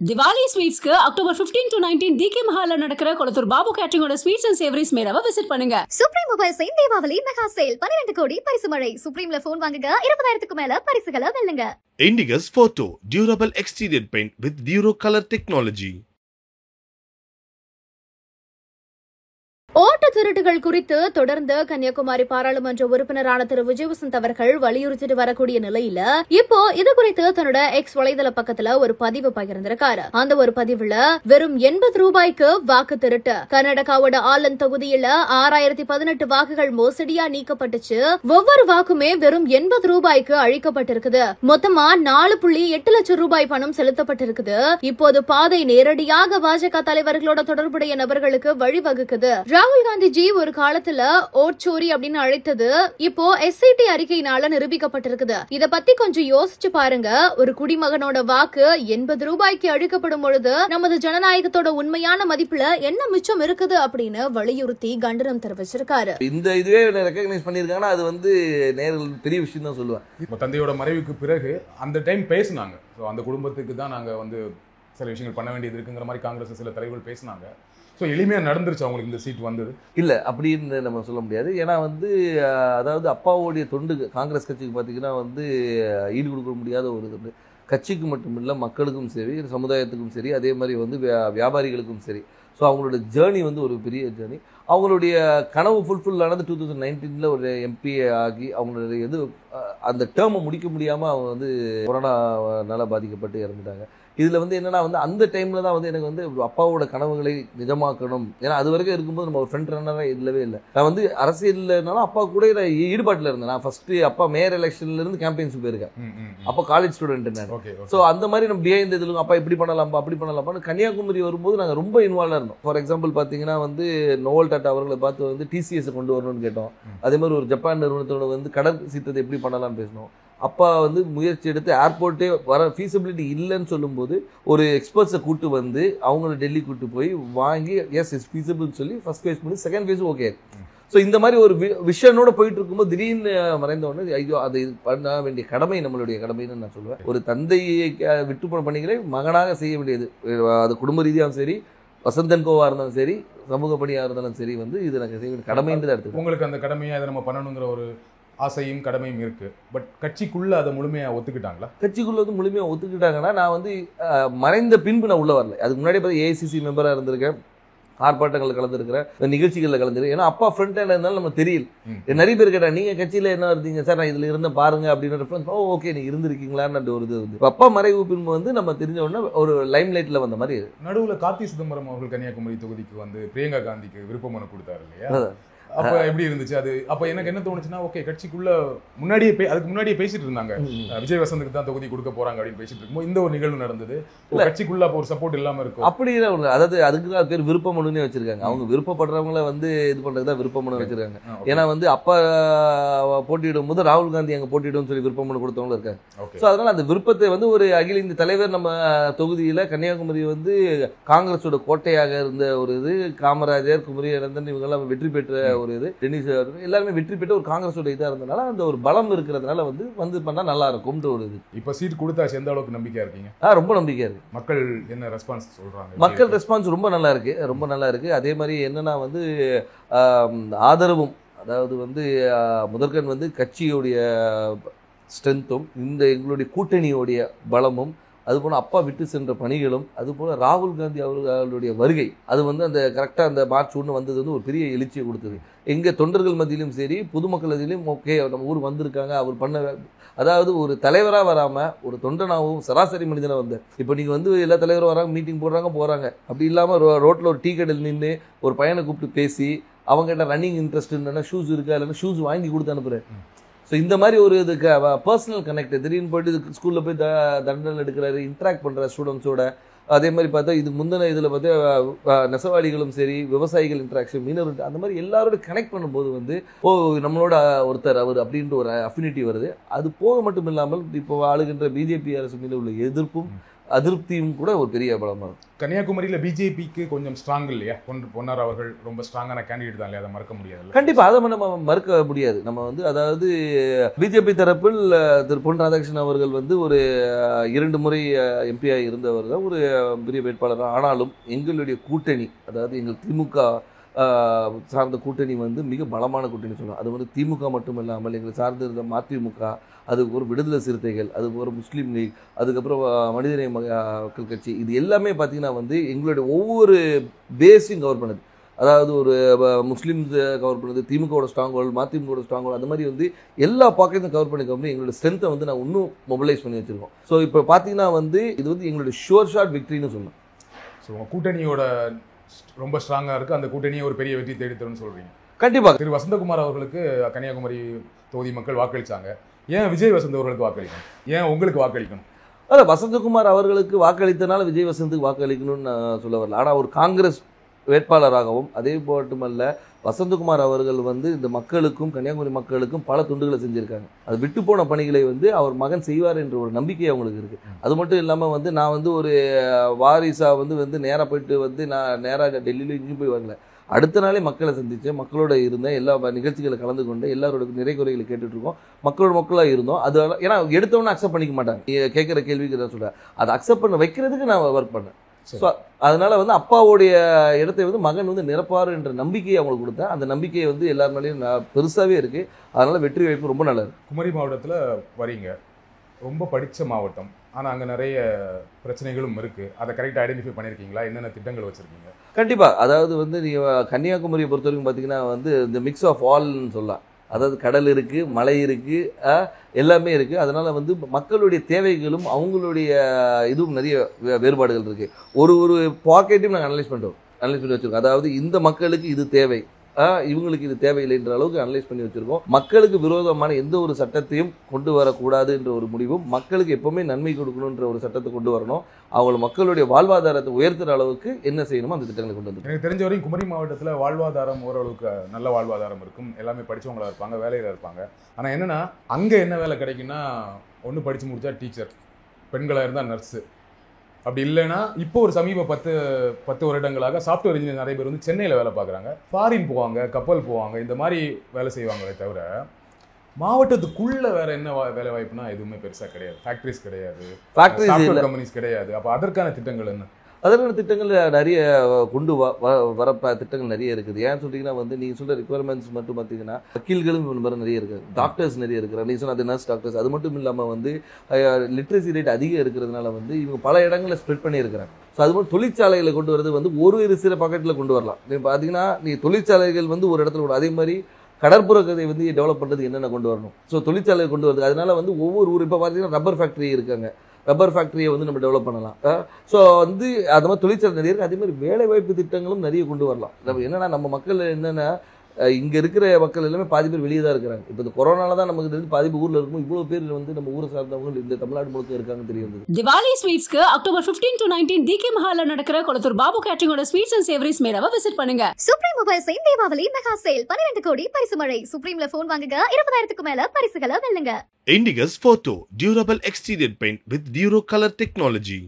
Diwali Sweets க்கு October 15 to 19 DK Mahal நடக்கிற கொளத்தூர் பாபு கேட்டரிங்கோட ஸ்வீட்ஸ் அண்ட் சேவரிஸ் மேளாவை விசிட் பண்ணுங்க. Supreme mobiles Deepavali mega sale 12 கோடி பரிசு மழை. சுப்ரீம்ல போன் வாங்குங்க 20,000க்கு மேல பரிசுகளை வெல்லுங்க. Indigus Photo Durable Exterior Paint with Duro Color Technology. ஓட்டு திருட்டுகள் குறித்து தொடர்ந்து கன்னியாகுமரி பாராளுமன்ற உறுப்பினரான திரு விஜயவசந்த் அவர்கள் வலியுறுத்திட்டு வரக்கூடிய நிலையில இப்போ இது குறித்து தன்னோட எக்ஸ் வலைதள பக்கத்துல ஒரு பதிவு பகிர்ந்திருக்காரு. அந்த ஒரு பதிவுல வெறும் 80 ரூபாய்க்கு வாக்கு திருட்டு, கர்நாடகாவோட ஆலன் தொகுதியில 6018 வாக்குகள் மோசடியா நீக்கப்பட்டுச்சு, ஒவ்வொரு வாக்குமே வெறும் 80 ரூபாய்க்கு அழிக்கப்பட்டிருக்குது, மொத்தமா 4.8 லட்சம் ரூபாய் பணம் செலுத்தப்பட்டிருக்குது, இப்போது பாதை நேரடியாக பாஜக தலைவர்களோட தொடர்புடைய நபர்களுக்கு வழிவகுக்குது. ராகுல் காந்திஜி ஒரு காலத்துல ஓட்சோரி அப்படின்னு அழைத்தது இப்போ SIT அறிக்கையினால நிரூபிக்கப்பட்டிருக்குது. இத பத்தி கொஞ்சம் யோசிச்சு பாருங்க. ஒரு குடிமகனோட வாக்கு 80 ரூபாய்க்கு அழிக்கப்படும் பொழுது நமது ஜனநாயகத்தோட உண்மையான மதிப்புல என்ன மிச்சம் இருக்குது அப்படின்னு வலியுறுத்தி கண்டனம் தெரிவிச்சிருக்காரு. இந்த இதுவே ரெகக்னைஸ் பண்ணிருக்காங்கன்னா அது வந்து நேரில் பெரிய விஷயம் தான் சொல்லுவேன். இப்போ தந்தையோட மறைவுக்கு பிறகு அந்த டைம் பேசினாங்க. ஸோ அந்த குடும்பத்துக்கு தான் நாங்கள் வந்து சில விஷயங்கள் பண்ண வேண்டியது இருக்குங்கிற மாதிரி காங்கிரஸ் சில தலைவர்கள் பேசினாங்க. ஸோ எளிமையாக நடந்துருச்சு அவங்களுக்கு இந்த சீட் வந்தது? இல்லை, அப்படின்னு நம்ம சொல்ல முடியாது. ஏன்னா வந்து அதாவது அப்பாவோடைய தொண்டு காங்கிரஸ் கட்சிக்கு பார்த்தீங்கன்னா வந்து ஈடு கொடுக்க முடியாத ஒரு இது. கட்சிக்கு மட்டும் இல்லை, மக்களுக்கும் சரி, சமுதாயத்துக்கும் சரி, அதே மாதிரி வந்து வியாபாரிகளுக்கும் சரி. ஸோ அவங்களோட ஜேர்னி வந்து ஒரு பெரிய ஜேர்னி. அவங்களுடைய கனவு ஃபுல்ஃபில் ஆனது 2019 ஒரு MP ஆகி அவங்களுடைய இது அந்த டேர்மை முடிக்க முடியாமல் அவங்க வந்து கொரோனாவால் பாதிக்கப்பட்டு இறந்துட்டாங்க. இதில் வந்து என்னென்னா வந்து அந்த டைமில் தான் வந்து எனக்கு வந்து அப்பாவோட கனவுகளை நிஜமாக்கணும். ஏன்னா அது வரைக்கும் இருக்கும்போது நம்ம ஒரு ஃப்ரண்ட் ரன்னராக இல்லவே இல்லை. நான் வந்து அரசியல்னாலும் அப்பா கூட நான் ஈடுபாட்டில் இருந்தேன். நான் ஃபஸ்ட்டு அப்பா மேயர் எலெக்ஷன்லேருந்து கேம்பெயின்ஸ் போயிருக்கேன். அப்போ காலேஜ் ஸ்டூடெண்ட் நான். ஸோ அந்த மாதிரி நம்ம பிஹைண்ட் இதில் அப்பா இப்படி பண்ணலாம்ப்பா அப்படி பண்ணலாம்ப்பான்னு கன்னியாகுமரி வரும்போது நாங்கள் ரொம்ப இன்வால்வாக இருந்தோம். ஃபார் எக்ஸாம்பிள் பார்த்தீங்கன்னா வந்து நோவல் டாட்டா அவர்களை பார்த்து வந்து TCS கொண்டு வரணும்னு கேட்டோம். அதே மாதிரி ஒரு ஜப்பான் நிறுவனத்தோட வந்து கடல் சீற்றத்தை எப்படி பண்ணலாம்னு பேசினோம். அப்பா வந்து முயற்சி எடுத்து ஏர்போர்ட்டே வர ஃபீஸிபிலிட்டி இல்லைன்னு சொல்லும்போது ஒரு எக்ஸ்பர்ட்ஸை கூட்டு வந்து அவங்கள டெல்லி கூட்டு போய் வாங்கி எஸ் இஸ் ஃபீஸிபிள்னு சொல்லி ஃபர்ஸ்ட் ஃபேஸ் பண்ணி செகண்ட் ஃபேஸ் ஓகே. ஸோ இந்த மாதிரி ஒரு விஷனோட போயிட்டு இருக்கும்போது திடீர்னு மறைந்த உடனே ஐயோ அது பண்ண வேண்டிய கடமை நம்மளுடைய கடமைன்னு நான் சொல்லுவேன். ஒரு தந்தையை விட்டு போன பணிகளை மகனாக செய்ய வேண்டியது, அது குடும்ப ரீதியாகவும் சரி, வசந்தன் கோவா இருந்தாலும் சரி, சமூக பணியாக இருந்தாலும் சரி, வந்து இது எனக்கு செய்ய வேண்டிய கடமைன்னு தான் எடுத்து. உங்களுக்கு அந்த கடமையாக அதை நம்ம பண்ணணுங்கிற ஒரு ஆசையும் கடமையும் இருக்கு. பட் கட்சிக்குள்ள அதை முழுமையாக ஒத்துக்கிட்டாங்களா? கட்சிக்குள்ள வந்து முழுமையாக ஒத்துக்கிட்டாங்கன்னா நான் வந்து மறைந்த பின்பு நான் உள்ள வரல. அதுக்கு முன்னாடி பார்த்து AICC மெம்பராக இருந்திருக்கேன், ஆர்ப்பாட்டங்கள் கலந்துருக்கிறேன், நிகழ்ச்சிகளில் கலந்துருக்கேன். ஏன்னா அப்பா ஃப்ரண்ட் ஹேண்ட் இருந்தாலும் நம்ம தெரியல. நிறைய பேர் கேட்டாங்க நீங்கள் கட்சியில் என்ன இருந்தீங்க சார், நான் இதில் இருந்த பாருங்க அப்படின்னு ரெஃபரன்ஸ். ஓகே நீ இருந்திருக்கீங்களான்னு ஒரு இது வந்து அப்பா மறைவு பின்பு வந்து நம்ம தெரிஞ்ச உடனே ஒரு லைம் லைட்டில் வந்த மாதிரி. நடுவில் கார்த்தி சிதம்பரம் அவர்கள் கன்னியாகுமரி தொகுதிக்கு வந்து பிரியங்கா காந்திக்கு விருப்ப மனு கொடுத்தாரு இல்லையா? அப்ப எப்படி இருந்துச்சு அது? அப்ப எனக்கு என்ன தோணுச்சுன்னா, ஓகே கட்சிக்குள்ள முன்னாடியே அதுக்கு முன்னாடியே பேசிட்டு இருந்தாங்க, விஜய் வசந்துக்கு தான் தொகுதி கொடுக்க போறாங்க அப்படின்னு பேசிட்டு இருக்கும்போது இந்த ஒரு நிகழ்வு நடந்தது. கட்சிக்குள்ள அப்போ ஒரு சப்போர்ட் இல்லாம இருக்கும் அப்படி. அதாவது அதுக்கு தான் பேர் விருப்ப மனுன்னு வச்சிருக்காங்க. அவங்க விருப்பப்படுறவங்கள வந்து இது பண்றதுக்கு தான் விருப்ப மனு வச்சிருக்காங்க. ஏன்னா வந்து அப்பா போட்டியிடும் போது ராகுல் காந்தி அங்க போட்டியிடும் சொல்லி விருப்ப மனு கொடுத்தவங்களும் இருக்காங்க. ஸோ அதனால அந்த விருப்பத்தை வந்து ஒரு அகில இந்திய தலைவர் நம்ம தொகுதியில கன்னியாகுமரி வந்து காங்கிரஸோட கோட்டையாக இருந்த ஒரு இது, காமராஜர், குமரி அனந்தன் இவங்கெல்லாம் வெற்றி பெற்ற ஒரு இது, டென்னிஸ் எல்லாருமே வெற்றி பெற்ற ஒரு காங்கிரஸோட இதாக இருந்தனால அந்த ஒரு பலம் இருக்கிறதுனால வந்து பண்ணா நல்லா இருக்கும்ன்ற ஒரு இது. இப்போ சீட் கொடுத்தா எந்த அளவுக்கு நம்பிக்கையா இருக்கீங்க? ரொம்ப நம்பிக்கையா இருக்கு. மக்கள் என்ன ரெஸ்பான்ஸ் சொல்றாங்க? மக்கள் ரெஸ்பான்ஸ் ரொம்ப நல்லா இருக்கு, ரொம்ப நல்லா இருக்கு. அதே மாதிரி என்னன்னா வந்து ஆதரவும், அதாவது வந்து முதற்கண் வந்து கட்சியுடைய ஸ்ட்ரென்த்தும் இந்த எங்களுடைய கூட்டணியோடைய பலமும், அதுபோல் அப்பா விட்டு சென்ற பணிகளும், அதுபோல் ராகுல் காந்தி அவர்களுடைய வருகை, அது வந்து அந்த கரெக்டாக அந்த மார்ச் 1 வந்தது வந்து ஒரு பெரிய எழுச்சியை கொடுத்தது. எங்கள் தொண்டர்கள் மத்தியிலும் சரி, பொதுமக்கள் மத்தியிலும் ஓகே நம்ம ஊர் வந்திருக்காங்க, அவர் பண்ண, அதாவது ஒரு தலைவராக வராமல் ஒரு தொண்டனாகவும் சராசரி மனிதனாக வந்தார். இப்போ நீங்கள் வந்து எல்லா தலைவரும் வராங்க, மீட்டிங் போடுறாங்க, அப்படி இல்லாமல் ரோட்டில் ஒரு டீ கடையில் நின்று ஒரு பையனை கூப்பிட்டு பேசி அவங்ககிட்ட ரன்னிங் இன்ட்ரெஸ்ட் இல்லைன்னா ஷூஸ் இருக்கா, இல்லைன்னா ஷூஸ் வாங்கி கொடுத்து அனுப்புகிறேன். ஸோ இந்த மாதிரி ஒரு இதுக்கு பர்சனல் கனெக்ட், திடீர்னு போய்ட்டு ஸ்கூலில் போய் தண்டனை எடுக்கிறாரு, இன்ட்ராக்ட் பண்ணுற ஸ்டூடெண்ட்ஸோட. அதே மாதிரி பார்த்தா இதுக்கு முந்தின இதில் பார்த்தா நெசவாளிகளும் சரி, விவசாயிகள் இன்ட்ராக்ஷன், மீனவர், அந்த மாதிரி எல்லாரோட கனெக்ட் பண்ணும்போது வந்து நம்மளோட ஒருத்தர் அவர் அப்படின்ற ஒரு அஃபினிட்டி வருது. அது போக மட்டும் இல்லாமல் இப்போ ஆளுகின்ற BJP அரசு மீது உள்ள எதிர்ப்பும் அதிருப்தியும் கூட ஒரு பெரிய பலமாக இருக்கும். கன்னியாகுமரியில் பிஜேபிக்கு கொஞ்சம் ஸ்ட்ராங் இல்லையா? பொன்னார் அவர்கள் ரொம்ப ஸ்ட்ராங்கான கேண்டிடேட் தான் இல்லையா? அதை மறக்க முடியாது. கண்டிப்பாக அதை நம்ம மறுக்க முடியாது. நம்ம வந்து அதாவது பிஜேபி தரப்பில் திரு பொன் ராதாகிருஷ்ணன் அவர்கள் வந்து ஒரு 2 முறை எம்பியாக இருந்தவர் தான், ஒரு பெரிய வேட்பாளர். ஆனாலும் எங்களுடைய கூட்டணி, அதாவது எங்கள் திமுக சார்ந்த கூட்டணி வந்து மிக பலமான கூட்டணி சொல்லலாம். அது வந்து திமுக மட்டும் இல்லாமல் எங்களை சார்ந்து இருந்த மதிமுக, அதுக்கு ஒரு விடுதலை சிறுத்தைகள், அதுக்கு ஒரு முஸ்லீம் லீக், அதுக்கப்புறம் மனிதநேய மக்கள் கட்சி, இது எல்லாமே பார்த்தீங்கன்னா வந்து எங்களுடைய ஒவ்வொரு பேஸையும் கவர் பண்ணுது. அதாவது ஒரு முஸ்லீம்ஸ் கவர் பண்ணுது, திமுகவோட ஸ்ட்ராங் ஹோல்டு, மதிமுகவோட ஸ்ட்ராங் ஹோல்டு, அந்த மாதிரி வந்து எல்லா பாக்கெட்டும் கவர் பண்ணி எங்களோட ஸ்ட்ரென்த்தை வந்து நான் இன்னும் மொபிலைஸ் பண்ணி வச்சுருக்கோம். ஸோ இப்போ பார்த்தீங்கன்னா வந்து இது வந்து எங்களுடைய ஷோர் ஷாட் விக்ட்ரின்னு சொல்லலாம். ஸோ கூட்டணியோட ரொம்ப ஸ்ட்ராங்காக இருக்குது, அந்த கூட்டணியை ஒரு பெரிய வெற்றி தேடித்தரும்னு சொல்கிறீங்க. கண்டிப்பாக. திரு வசந்தகுமார் அவர்களுக்கு கன்னியாகுமரி தொகுதி மக்கள் வாக்களித்தாங்க. ஏன் விஜய் வசந்த் அவர்களுக்கு வாக்களிக்கணும்? ஏன் உங்களுக்கு வாக்களிக்கணும்? அதான் வசந்தகுமார் அவர்களுக்கு வாக்களித்தனால விஜய் வசந்துக்கு வாக்களிக்கணும்னு நான் சொல்ல வரல. ஆனால் ஒரு காங்கிரஸ் வேட்பாளராகவும் அதே மட்டுமல்ல வசந்தகுமார் அவர்கள் வந்து இந்த மக்களுக்கும் கன்னியாகுமரி மக்களுக்கும் பல துண்டுகளை செஞ்சுருக்காங்க. அது விட்டு போன பணிகளை வந்து அவர் மகன் செய்வார் என்ற ஒரு நம்பிக்கை அவங்களுக்கு இருக்குது. அது மட்டும் இல்லாமல் வந்து நான் வந்து ஒரு வாரிசாக வந்து நேராக போயிட்டு வந்து நான் நேராக டெல்லியில் இங்கேயும் போய் வரல. அடுத்த நாளே மக்களை சந்தித்தேன், மக்களோட இருந்தேன், எல்லா நிகழ்ச்சிகளை கலந்து கொண்டு எல்லாரோட நிறை குறைகளை கேட்டுட்ருக்கோம், மக்களாக இருந்தோம். அது ஏன்னா எடுத்தவொன்னே அக்செப்ட் பண்ணிக்க மாட்டாங்க. கேட்குற கேள்விக்கு தான் சொல்கிறேன், அதை அக்செப்ட் பண்ண வைக்கிறதுக்கு நான் ஒர்க் பண்ணேன். ஸோ அதனால வந்து அப்பாவுடைய இடத்தை வந்து மகன் வந்து நிரப்பாரு என்ற நம்பிக்கையை அவங்களுக்கு கொடுத்தேன். அந்த நம்பிக்கையை வந்து எல்லாருனாலையும் பெருசாகவே இருக்குது. அதனால் வெற்றி வாய்ப்பு ரொம்ப நல்லா இருக்குது. குமரி மாவட்டத்தில் வரீங்க, ரொம்ப படித்த மாவட்டம், ஆனால் அங்கே நிறைய பிரச்சனைகளும் இருக்குது. அதை கரெக்டாக ஐடென்டிஃபை பண்ணியிருக்கீங்களா? என்னென்ன திட்டங்கள் வச்சுருக்கீங்க? கண்டிப்பாக. அதாவது வந்து நீங்கள் கன்னியாகுமரியை பொறுத்த வரைக்கும் பார்த்தீங்கன்னா வந்து இந்த மிக்ஸ் ஆஃப் ஆல்னு சொல்லலாம். அதாவது கடல் இருக்குது, மலை இருக்குது, எல்லாமே இருக்குது. அதனால் வந்து மக்களுடைய தேவைகளும் அவங்களுடைய இதுவும் நிறைய வேறுபாடுகள் இருக்குது. ஒரு பாக்கெட்டையும் நாங்கள் அனலைஸ் பண்ணி வச்சுருக்கோம். அதாவது இந்த மக்களுக்கு இது தேவை, இவங்களுக்கு இது தேவையில்லைன்ற அளவுக்கு அனலைஸ் பண்ணி வச்சுருக்கோம். மக்களுக்கு விரோதமான எந்த ஒரு சட்டத்தையும் கொண்டு வரக்கூடாது என்ற ஒரு முடிவும், மக்களுக்கு எப்போவுமே நன்மை கொடுக்கணுன்ற ஒரு சட்டத்தை கொண்டு வரணும், அவங்க மக்களுடைய வாழ்வாதாரத்தை உயர்த்துகிற அளவுக்கு என்ன செய்யணுமோ அந்த திட்டங்களை கொண்டு வந்து. எனக்கு தெரிஞ்ச வரையும் குமரி மாவட்டத்தில் வாழ்வாதாரம் ஓரளவுக்கு நல்ல வாழ்வாதாரம் இருக்கும். எல்லாமே படித்தவங்களாக இருப்பாங்க, வேலையில் இருப்பாங்க. ஆனால் என்னென்னா அங்கே என்ன வேலை கிடைக்குன்னா, ஒன்று படித்து முடித்தா டீச்சர், பெண்களாக இருந்தால் நர்ஸு, அப்படி இல்லைன்னா இப்போ ஒரு சமீப 10 வருடங்களாக சாஃப்ட்வேர் இன்ஜினியர் நிறைய பேர் வந்து சென்னையில் வேலை பார்க்குறாங்க, ஃபாரின் போவாங்க, கப்பல் போவாங்க, இந்த மாதிரி வேலை செய்வாங்களே தவிர மாவட்டத்துக்குள்ள வேற என்ன வேலை வாய்ப்புனா எதுவுமே பெருசாக கிடையாது. ஃபேக்ட்ரிஸ் கிடையாது, சாஃப்ட்வேர் கம்பெனிஸ் கிடையாது. அப்போ அதற்கான திட்டங்கள் என்ன? அதற்கான திட்டங்கள் நிறைய கொண்டு வர திட்டங்கள் நிறைய இருக்குது. ஏன்னு சொல்லிங்கன்னா வந்து நீங்கள் சொல்கிற ரிக்குவயர்மெண்ட்ஸ் மட்டும் பார்த்தீங்கன்னா வக்கீல்களும் நிறைய இருக்குது, டாக்டர்ஸ் நிறைய இருக்கிறாங்க. நீங்கள் சொன்ன அது நர்ஸ் டாக்டர்ஸ். அது மட்டும் இல்லாமல் வந்து லிட்ரஸி ரேட் அதிகம் இருக்கிறதுனால வந்து இவங்க பல இடங்களில் ஸ்ப்ரெட் பண்ணியிருக்கிறாங்க. ஸோ அது மாதிரி தொழிற்சாலைகளை கொண்டு வரது வந்து ஒரு சில பாக்கெட்டில் கொண்டு வரலாம். நீங்கள் பார்த்தீங்கன்னா நீங்கள் தொழிற்சாலைகள் வந்து ஒரு இடத்துல கூட, அதே மாதிரி கடற்புற கதை வந்து டெவலப் பண்ணுறது என்னென்ன கொண்டு வரணும். ஸோ தொழிற்சாலையை கொண்டு வருது. அதனால வந்து ஒவ்வொரு ஊர் இப்போ பார்த்தீங்கன்னா ரப்பர் ஃபேக்ட்ரி இருக்காங்க, ரப்பர் ஃபேக்ட்ரியை வந்து நம்ம டெவலப் பண்ணலாம். ஸோ வந்து அது மாதிரி தொழிற்சாலை நிறைய இருக்குது. அதே மாதிரி வேலைவாய்ப்பு திட்டங்களும் நிறைய கொண்டு வரலாம். நம்ம என்னென்னா நம்ம மக்கள் என்னென்னா இங்கே இருக்கிற மக்கள் எல்லாமே பாதி பேர் வெளியே தான் இருக்கிறாங்க. இப்போ இந்த கொரோனால தான் நமக்கு தெரிஞ்சு பாதி பேர் ஊரில் இருக்கும். இவ்வளோ பேர் வந்து நம்ம ஊரை சார்ந்தவங்க இந்த தமிழ்நாடு முழுக்க இருக்காங்கன்னு தெரியும். திவாலி ஸ்வீட்ஸ்க்கு அக்டோபர் 15 to 19 டிகே மஹால்ல நடக்கிற கொளத்தூர் பாபு கேட்டரிங்கோட ஸ்வீட்ஸ் அண்ட் சேவரிஸ் மேளாவை விசிட் பண்ணுங்க. சுப்ரீம் மொபைல்ஸின் தீபாவளி மெகா சேல் 12 கோடி பரிசு மழை. சுப்ரீம்ல போன் வாங்குங்க, 20,000க்கு மேல பரிசுகளை வெல்லுங்க. Indigus Photo Durable Exterior Paint with Duro Color Technology.